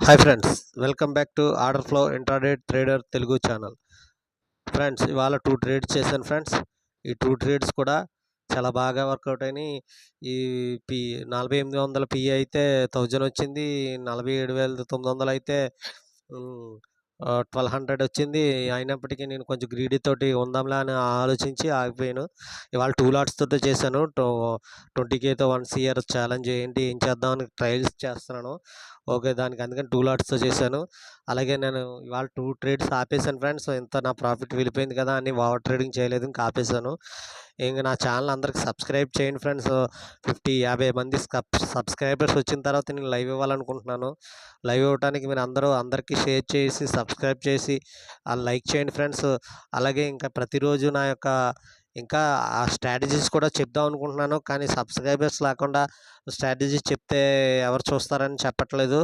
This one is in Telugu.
Hi friends, welcome back to order flow intraday trader Telugu channel. Friends, ఇవాళ 2 ట్రేడ్స్ చేశాను ఫ్రెండ్స్. ఈ 2 ట్రేడ్స్ కూడా చాలా బాగా వర్కౌట్ అయినాయి. ఈ పి 4800 పిఈ అయితే 1000 వచ్చింది. 47,900 అయితే 1200 వచ్చింది. అయినప్పటికీ నేను కొంచెం గ్రీడీ తోటి ఉందాంలే అని ఆలోచించి ఆగిపోయాను. ఇవాళ 2 లాట్స్ తోటే చేశాను. 20Kతో 1 సిఆర్ ఛాలెంజ్ ఏం చేద్దామని ట్రయల్స్ చేస్తున్నాను. ఓకే, దానికి అందుకని 2 లాట్స్‌తో చేశాను. అలాగే నేను ఇవాళ 2 ట్రేడ్స్ ఆపేసాను ఫ్రెండ్స్. ఇంత నా ప్రాఫిట్ వెళ్ళిపోయింది కదా అని ఓవర్ ట్రేడింగ్ చేయలేదు, ఇంకా ఆపేసాను. ఇంక నా ఛానల్ అందరికి సబ్స్క్రైబ్ చేయండి ఫ్రెండ్స్. 50 మంది సబ్స్క్రైబర్స్ వచ్చిన తర్వాత నేను లైవ్ ఇవ్వాలనుకుంటున్నాను. లైవ్ ఇవ్వడానికి మీరు అందరికీ షేర్ చేసి సబ్స్క్రైబ్ చేసి లైక్ చేయండి ఫ్రెండ్స్. అలాగే ఇంకా ప్రతిరోజు నా యొక్క ఇంకా ఆ స్ట్రాటజీస్ కూడా చెప్దాం అనుకుంటున్నాను. కానీ సబ్స్క్రైబర్స్ లేకుండా స్ట్రాటజీస్ చెప్తే ఎవరు చూస్తారని చెప్పట్లేదు.